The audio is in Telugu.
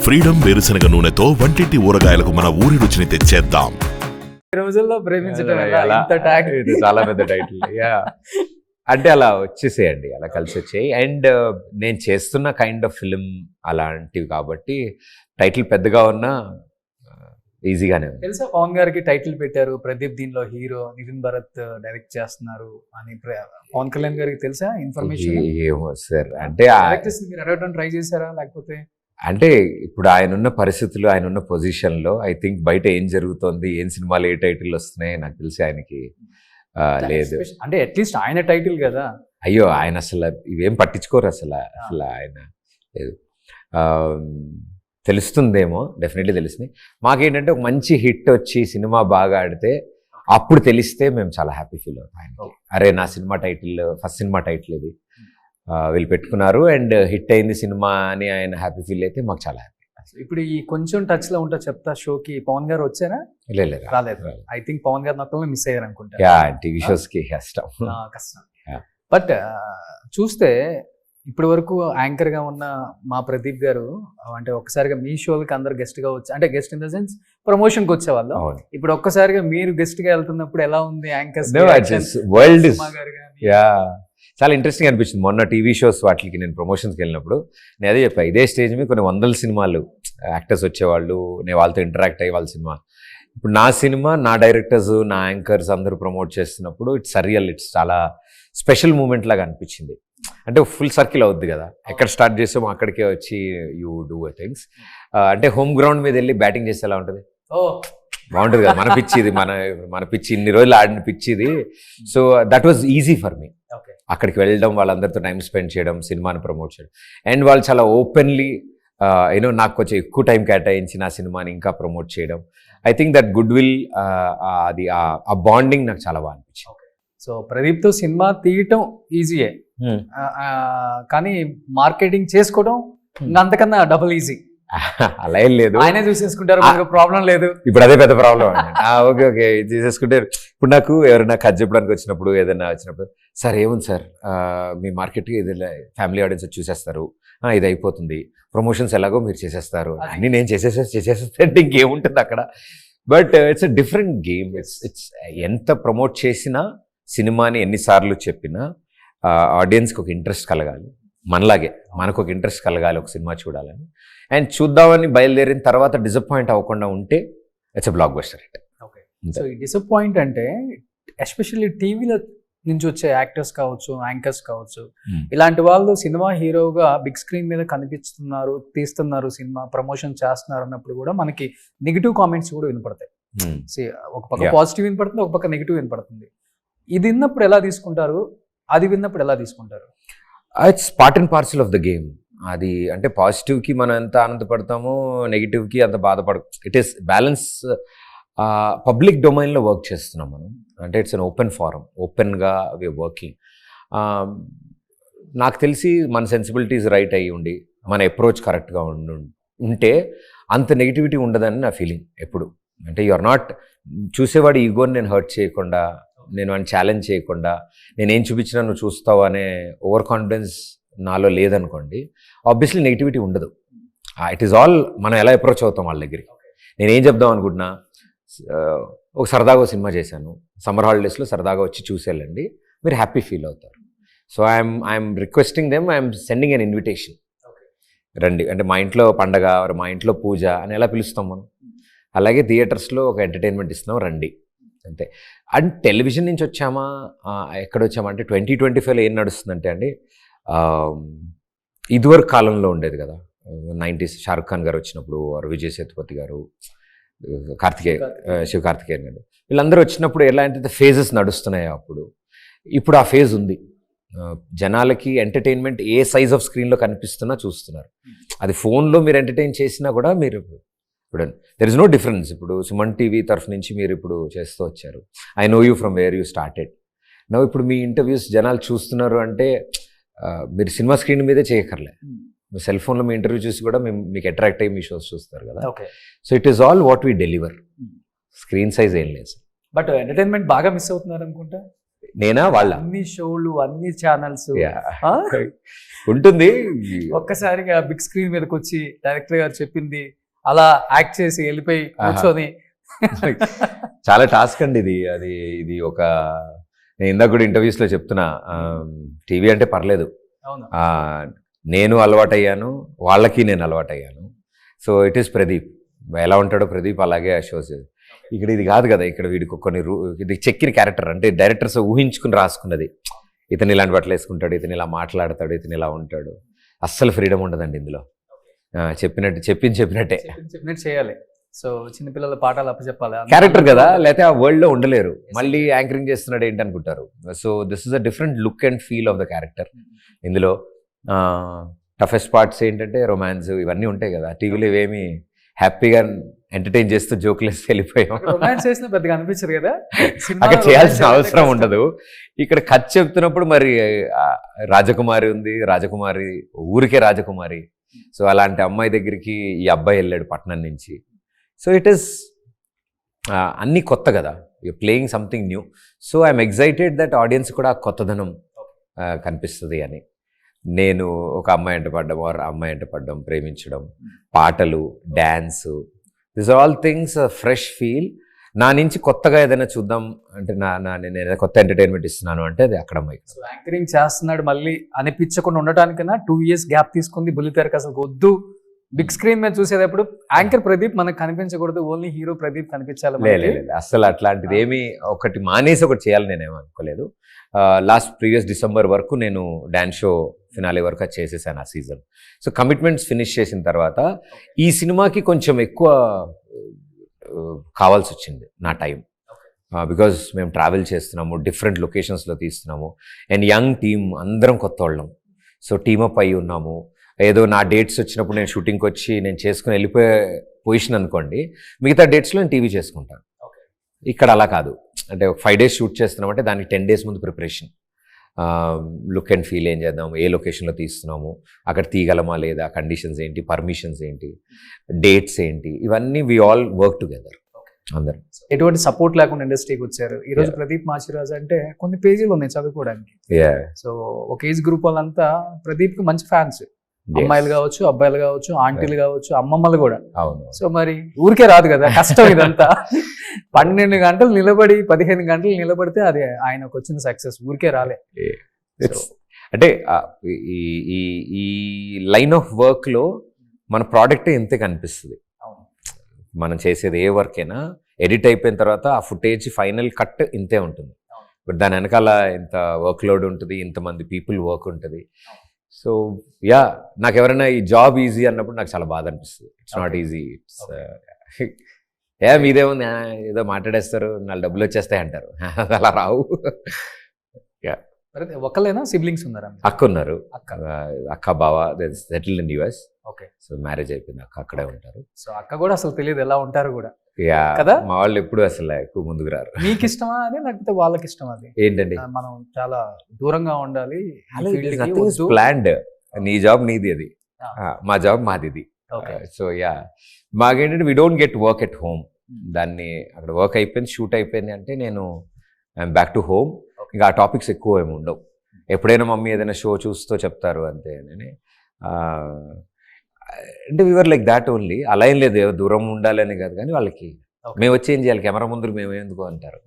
ఫ్రీడమ్ వేరుశనగ నూనెతో వంటింటి ఊరగాయలకు మన ఊరి రుచిని తెచ్చేద్దాం. రోజుల్లో ప్రేమించడం ఎలా? ఇంత tag. ఇది చాలా పెద్ద టైటిల్. అంటే అలా వచ్చేసేయండి, అలా కలిసి వచ్చాయి. అండ్ నేను చేస్తున్న కైండ్ ఆఫ్ ఫిలిం అలాంటివి కాబట్టి టైటిల్ పెద్దగా ఉన్నా ఈజీగానే ఉంది. తెలుసా పవన్ గారికి టైటిల్ పెట్టారు, ప్రదీప్ దీనిలో హీరో, నితిన్ భరత్ డైరెక్ట్ చేస్తున్నారు అని పవన్ కళ్యాణ్ గారికి తెలుసా ఇన్ఫర్మేషన్? ఏమో సార్, అంటే మీరు అడగడం ట్రై చేశారా లేకపోతే? అంటే ఇప్పుడు ఆయనున్న పరిస్థితులు, ఆయనున్న పొజిషన్లో ఐ థింక్ బయట ఏం జరుగుతోంది, ఏం సినిమాలు ఏ టైటిల్ వస్తున్నాయి నాకు తెలిసి ఆయనకి లేదు. అంటే అట్లీస్ట్ ఆయన టైటిల్ కదా. అయ్యో, ఆయన అసలు ఇవేం పట్టించుకోరు అసలు ఆయన లేదు. తెలుస్తుందేమో, డెఫినెట్లీ తెలుస్తుంది. మాకేంటంటే ఒక మంచి హిట్ వచ్చి సినిమా బాగా ఆడితే అప్పుడు తెలిస్తే మేము చాలా హ్యాపీ ఫీల్ అవుతాం. ఆయనకి అరే నా cinema title, first cinema title ఇది వీళ్ళు పెట్టుకున్నారు అండ్ హిట్ అయింది సినిమా అని ఆయన హ్యాపీ ఫీల్ అయితే మాకు చాలా హ్యాపీ. ఇప్పుడు ఈ కొంచెం టచ్ లో ఉంటా చెప్తా షోకి పవన్ గారు వచ్చారా? రాలేదు. ఐ థింక్ పవన్ గారు నాకు మిస్ అయ్యారు అనుకుంటా. టీవీ షోస్ కి కష్టం. బట్ చూస్తే ఇప్పటి వరకు యాంకర్ గా ఉన్న మా ప్రదీప్ గారు అంటే ఒక్కసారిగా మీ షోలకి అందరు గెస్ట్ గా వచ్చి, అంటే guest in the sense promotion కి వచ్చేవాళ్ళు. ఇప్పుడు ఒక్కసారిగా మీరు గెస్ట్ గా వెళ్తున్నప్పుడు ఎలా ఉంది యాంకర్స్ వరల్డ్? చాలా ఇంట్రెస్టింగ్ అనిపించింది. మొన్న టీవీ షోస్ వాటికి నేను ప్రమోషన్స్కి వెళ్ళినప్పుడు నేను అదే చెప్పాను, ఇదే స్టేజ్ మీద కొన్ని వందల సినిమాలు యాక్టర్స్ వచ్చేవాళ్ళు, నేను వాళ్ళతో ఇంటరాక్ట్ అయ్యి వాళ్ళ సినిమా. ఇప్పుడు నా సినిమా, నా డైరెక్టర్స్, నా యాంకర్స్ అందరూ ప్రమోట్ చేస్తున్నప్పుడు ఇట్స్ సరియల్, ఇట్స్ చాలా స్పెషల్ మూమెంట్ లాగా అనిపించింది. అంటే ఫుల్ సర్కిల్ అవుద్ది కదా, ఎక్కడ స్టార్ట్ చేసామో అక్కడికే వచ్చి యూ డూ థింగ్స్. అంటే హోమ్ గ్రౌండ్ మీద వెళ్ళి బ్యాటింగ్ చేస్తే ఎలా ఉంటుంది? బాగుంటుంది కదా, మన పిచ్చి ఇది, మన పిచ్చి ఇన్ని రోజులు ఆడిన పిచ్చి ఇది. So that was easy for me. అక్కడికి వెళ్ళడం, వాళ్ళందరితో టైం స్పెండ్ చేయడం, సినిమాని ప్రమోట్ చేయడం. అండ్ వాళ్ళు చాలా ఓపెన్లీ యూనో నాకు కొంచెం ఎక్కువ టైం కేటాయించి నా సినిమాని ఇంకా ప్రమోట్ చేయడం. I think that good will, అది ఆ బాండింగ్ నాకు చాలా బాగా అనిపించింది. సో ప్రదీప్తో సినిమా తీయటం ఈజీయే, కానీ మార్కెటింగ్ చేసుకోవడం అంతకన్నా డబుల్ ఈజీ. అలా ఏం లేదు, ఆయనే చూసేసుకుంటారు, ప్రాబ్లం లేదు. ఇప్పుడు అదే పెద్ద ప్రాబ్లం అండి. ఓకే ఓకే తీసేసుకుంటారు. ఇప్పుడు నాకు ఎవరైనా కథ చెప్పడానికి వచ్చినప్పుడు, ఏదైనా వచ్చినప్పుడు, సార్ ఏముంది సార్ మీ మార్కెట్కి ఏదైనా ఫ్యామిలీ ఆడియన్స్ చూసేస్తారు, ఇది అయిపోతుంది, ప్రమోషన్స్ ఎలాగో మీరు చేసేస్తారు, అన్నీ నేను చేసేస్తే ఇంకేముంటుంది అక్కడ. But it's a different game. It's ఎంత ప్రమోట్ చేసినా, సినిమాని ఎన్నిసార్లు చెప్పినా ఆడియన్స్కి ఒక ఇంట్రెస్ట్ కలగాలి, మనలాగే మనకు ఒక ఇంట్రెస్ట్ కలగాలి ఒక సినిమా చూడాలని. అండ్ చూద్దామని బయలుదేరిన తర్వాత డిసప్పాయింట్ అవ్వకుండా ఉంటే it's a block buster hit. Okay, so ఈ డిసప్పాయింట్ అంటే ఎస్పెషల్లీ టీవీలో నుంచి వచ్చే యాక్టర్స్ కావచ్చు, యాంకర్స్ కావచ్చు, ఇలాంటి వాళ్ళు సినిమా హీరోగా బిగ్ స్క్రీన్ మీద కనిపిస్తున్నారు, తీస్తున్నారు, సినిమా ప్రమోషన్ చేస్తున్నారు అన్నప్పుడు కూడా మనకి నెగిటివ్ కామెంట్స్ కూడా వినపడతాయి. ఒక పక్క పాజిటివ్ వినపడుతుంది, ఒక పక్క నెగిటివ్ వినపడుతుంది. ఇది విన్నప్పుడు ఎలా తీసుకుంటారు, అది విన్నప్పుడు ఎలా తీసుకుంటారు? It's part and parcel of the game. అది అంటే పాజిటివ్కి మనం ఎంత ఆనందపడతామో, నెగిటివ్కి అంత బాధపడ. It is balance. పబ్లిక్ డొమైన్లో వర్క్ చేస్తున్నాం మనం, అంటే ఇట్స్ అన్ ఓపెన్ ఫారం, ఓపెన్గా వీఆర్ వర్కింగ్. నాకు తెలిసి మన సెన్సిబిలిటీస్ రైట్ అయ్యి ఉండి, మన అప్రోచ్ కరెక్ట్గా ఉంటే అంత నెగిటివిటీ ఉండదని నా ఫీలింగ్ ఎప్పుడు. అంటే యు ఆర్ నాట్, చూసేవాడి ఈగోని నేను హర్ట్ చేయకుండా, నేను అని ఛాలెంజ్ చేయకుండా, నేనేం చూపించినా నువ్వు చూస్తావు అనే ఓవర్ కాన్ఫిడెన్స్ నాలో లేదనుకోండి, ఆబ్వియస్లీ నెగిటివిటీ ఉండదు. ఇట్ ఈస్ ఆల్ మనం ఎలా అప్రోచ్ అవుతాం వాళ్ళ దగ్గరికి. నేనేం చెప్దాం అనుకుంటున్నా, ఒక సరదాగా సినిమా చేశాను, సమ్మర్ హాలిడేస్లో సరదాగా వచ్చి చూసేళ్ళండి, మీరు హ్యాపీ ఫీల్ అవుతారు. So I'm requesting them, I'm sending an invitation, రండి. అంటే మా ఇంట్లో పండగ, మా ఇంట్లో పూజ అని ఎలా పిలుస్తాం మనం, అలాగే థియేటర్స్లో ఒక ఎంటర్టైన్మెంట్ ఇస్తున్నాం, రండి అంతే. అండ్ టెలివిజన్ నుంచి వచ్చామా, ఎక్కడొచ్చామంటే 2025లో ఏం నడుస్తుందంటే అండి, ఇదివరకు కాలంలో ఉండేది కదా, 90s షారుఖ్ ఖాన్ గారు వచ్చినప్పుడు, విజయ్ సేతుపతి గారు, శివకార్తికేయన్ గారు, వీళ్ళందరూ వచ్చినప్పుడు ఎలాంటి ఫేజెస్ నడుస్తున్నాయో అప్పుడు. ఇప్పుడు ఆ ఫేజ్ ఉంది. జనాలకి ఎంటర్టైన్మెంట్ ఏ సైజ్ ఆఫ్ స్క్రీన్లో కనిపిస్తున్నా చూస్తున్నారు. అది ఫోన్లో మీరు ఎంటర్టైన్ చేసినా కూడా మీరు ఇప్పుడు దెర్ ఇస్ నో డిఫరెన్స్. ఇప్పుడు సుమన్ టీవీ తరఫు నుంచి మీరు ఇప్పుడు చేస్తూ వచ్చారు, I know you from where you started now. ఇప్పుడు మీ ఇంటర్వ్యూస్ జనాలు చూస్తున్నారు అంటే మీరు సినిమా స్క్రీన్ మీదే చేయక్కర్లే, మీ సెల్ ఫోన్లో మీ ఇంటర్వ్యూ చూసి కూడా మీకు అట్రాక్ట్ అయ్యి మీ షోస్ చూస్తారు కదా. So it is all what we deliver, screen size ఏం లేదు. బట్ ఎంటర్టైన్మెంట్ బాగా మిస్ అవుతున్నారు అనుకుంటా. నేనా వాళ్ళ అన్ని షోలు, అన్ని ఛానల్స్ ఉంటుంది. ఒక్కసారిగా బిగ్ స్క్రీన్ మీదకి వచ్చి డైరెక్టర్ గారు చెప్పింది అలా యాక్ట్ చేసి వెళ్ళిపోయి కూర్చొని చాలా టాస్క్ అండి ఇది ఒక నేను ఇందాక కూడా ఇంటర్వ్యూస్ లో చెప్తున్నా, టీవీ అంటే పర్లేదు, అవును నేను అలవాటయ్యాను, వాళ్ళకి నేను అలవాటయ్యాను. సో ఇట్ ఈస్ ప్రదీప్, ఎలా ఉంటాడో ప్రదీప్ అలాగే ఆ షోస్. ఇక్కడ ఇది కాదు కదా, ఇక్కడ వీడికి కొన్ని ఇది చెక్కిన క్యారెక్టర్, అంటే డైరెక్టర్స్ ఊహించుకుని రాసుకున్నది. ఇతను ఇలాంటి బట్టలు వేసుకుంటాడు, ఇతను ఇలా మాట్లాడతాడు, ఇతను ఇలా ఉంటాడు. అస్సలు ఫ్రీడమ్ ఉండదండి ఇందులో. చెప్పినట్టే చేయాలి. సో చిన్నపిల్లల పాఠాలు అప్పచెప్పాలి, క్యారెక్టర్ కదా, లేకపోతే ఆ వరల్డ్ లో ఉండలేరు. మళ్ళీ యాంకరింగ్ చేస్తున్నాడు ఏంటి అనుకుంటారు. So this is a different look and feel of the character. ఇందులో టఫెస్ట్ పార్ట్స్ ఏంటంటే రొమాన్స్ ఇవన్నీ ఉంటాయి కదా, టీవీలో ఇవేమి హ్యాపీగా ఎంటర్టైన్ చేస్తూ జోకులు వేసి వెళ్ళిపోయాం. రొమాన్స్ చేసిన పెద్దగా అనిపించదు కదా, అక్కడ చేయాల్సిన అవసరం ఉండదు. ఇక్కడ కథ చెప్తున్నప్పుడు మరి రాజకుమారి ఉంది, రాజకుమారి ఊరికే రాజకుమారి. సో అలాంటి అమ్మాయి దగ్గరికి ఈ అబ్బాయి వెళ్ళాడు పట్నం నుంచి. సో ఇట్ ఈస్ అన్నీ కొత్త కదా, you playing something new. So I'm excited that audience కూడా కొత్తదనం కనిపిస్తుంది అని. నేను ఒక అమ్మాయి అంట పడ్డం, ఆర్ అమ్మాయి అంట పడ్డం, ప్రేమించడం, పాటలు, dance, this are all things fresh feel. నా నుంచి కొత్తగా ఏదైనా చూద్దాం అంటే నేను ఏదైనా కొత్త ఎంటర్టైన్మెంట్ ఇస్తున్నాను అంటే అది అక్కడ సో యాంకరింగ్ చేస్తున్నాడు మళ్ళీ అనిపించకుండా ఉండటానికన్నా 2 years గ్యాప్ తీసుకుంది. బుల్లితెరకు అసలు వద్దు, బిగ్ స్క్రీన్ మీద చూసేటప్పుడు యాంకర్ ప్రదీప్ మనకు కనిపించకూడదు, ఓన్లీ హీరో ప్రదీప్ కనిపించాలి. లేదు అసలు అట్లాంటిది ఏమి ఒకటి మానేసి ఒకటి చేయాలి నేనేమో అనుకోలేదు. లాస్ట్ ప్రీవియస్ డిసెంబర్ వరకు నేను డాన్స్ షో ఫినాలే వరకు అది చేసేసాను ఆ సీజన్. సో కమిట్మెంట్స్ ఫినిష్ చేసిన తర్వాత ఈ సినిమాకి కొంచెం ఎక్కువ కావాల్సి వచ్చింది నా టైం, బికాజ్ మేము ట్రావెల్ చేస్తున్నాము, డిఫరెంట్ లొకేషన్స్లో తీస్తున్నాము, అండ్ యంగ్ టీమ్ అందరం కొత్త వాళ్ళం. సో టీమప్ అయి ఉన్నాము. ఏదో నా డేట్స్ వచ్చినప్పుడు నేను షూటింగ్కి వచ్చి నేను చేసుకుని వెళ్ళిపోయే పొజిషన్ అనుకోండి, మిగతా డేట్స్లో నేను టీవీ చేసుకుంటాను. ఇక్కడ అలా కాదు, అంటే 5 days షూట్ చేస్తున్నామంటే దానికి 10 days ముందు ప్రిపరేషన్, లుక్ అండ్ ఫీల్ ఏం చేద్దాం, ఏ లొకేషన్లో తీస్తున్నాము, అక్కడ తీయగలమా లేదా, కండిషన్స్ ఏంటి, పర్మిషన్స్ ఏంటి, డేట్స్ ఏంటి, ఇవన్నీ వి ఆల్ వర్క్ టుగెదర్ అందరం. ఎటువంటి సపోర్ట్ లేకుండా ఇండస్ట్రీకి వచ్చారు. ఈ రోజు ప్రదీప్ మాచిరాజ్ అంటే కొన్ని పేజీలు ఉన్నాయి చదువుకోవడానికి. సో ఒక ఏజ్ గ్రూప్ వాళ్ళంతా ప్రదీప్ కి మంచి ఫ్యాన్స్, అమ్మాయిలు కావచ్చు, అబ్బాయిలు కావచ్చు, ఆంటీలు కావచ్చు, అమ్మమ్మలు కూడా. అవును. సో మరి ఊరికే రాదు కదా, కష్టం ఇదంతా. 12 గంటలు నిలబడి 15 గంటలు నిలబడితే అది ఆయనకు వచ్చిన సక్సెస్, ఊరికే రాలే. అంటే ఈ లైన్ ఆఫ్ వర్క్ లో మన ప్రోడక్ట్ ఇంతే కనిపిస్తుంది. మనం చేసేది ఏ వర్క్ అయినా ఎడిట్ అయిపోయిన తర్వాత ఆ ఫుటేజ్ ఫైనల్ కట్ ఇంతే ఉంటుంది. బట్ దాని వెనకాల ఇంత వర్క్ లోడ్ ఉంటుంది, ఇంతమంది పీపుల్ వర్క్ ఉంటుంది. సో యా, నాకు ఎవరైనా ఈ జాబ్ ఈజీ అన్నప్పుడు నాకు చాలా బాధ అనిపిస్తుంది. It's not easy. ఇట్స్ మీదేముంది, ఏదో మాట్లాడేస్తారు, 4 డబ్బులు వచ్చేస్తాయి అంటారు. అలా రావు. ఒకళ్ళైనా సిబ్లింగ్స్ ఉన్నారా? అక్క ఉన్నారు, అక్క బావ settled in US. Okay. So marriage అయిపోయింది, అక్క అక్కడే ఉంటారు. సో అక్క కూడా అసలు తెలియదు ఎలా ఉంటారు కూడా కదా. మా వాళ్ళు ఎప్పుడు అసలు ఎక్కువ ముందుకు రారు. మీకు ఇష్టమా అది, లేకపోతే వాళ్ళకి ఇష్టమా అది? ఏంటండి, మనం చాలా దూరంగా ఉండాలి, ప్లాన్డ్. నీ జాబ్ నీది, అది మా జాబ్ మాది ఇది. సో యా, మాకేంటంటే we don't get work at home. దాన్ని అక్కడ వర్క్ అయిపోయింది, షూట్ అయిపోయింది అంటే నేను ఐఎమ్ బ్యాక్ టు హోమ్. ఇంకా ఆ టాపిక్స్ ఎక్కువ ఏమి ఉండవు. ఎప్పుడైనా మమ్మీ ఏదైనా షో చూస్తూ చెప్తారు అంతే. అంటే వీఆర్ లైక్ దాట్ ఓన్లీ. అలా ఏం లేదు, దూరం ఉండాలని కాదు, కానీ వాళ్ళకి మేము వచ్చి ఏం చేయాలి, కెమెరా ముందు మేము ఎందుకు అంటారు.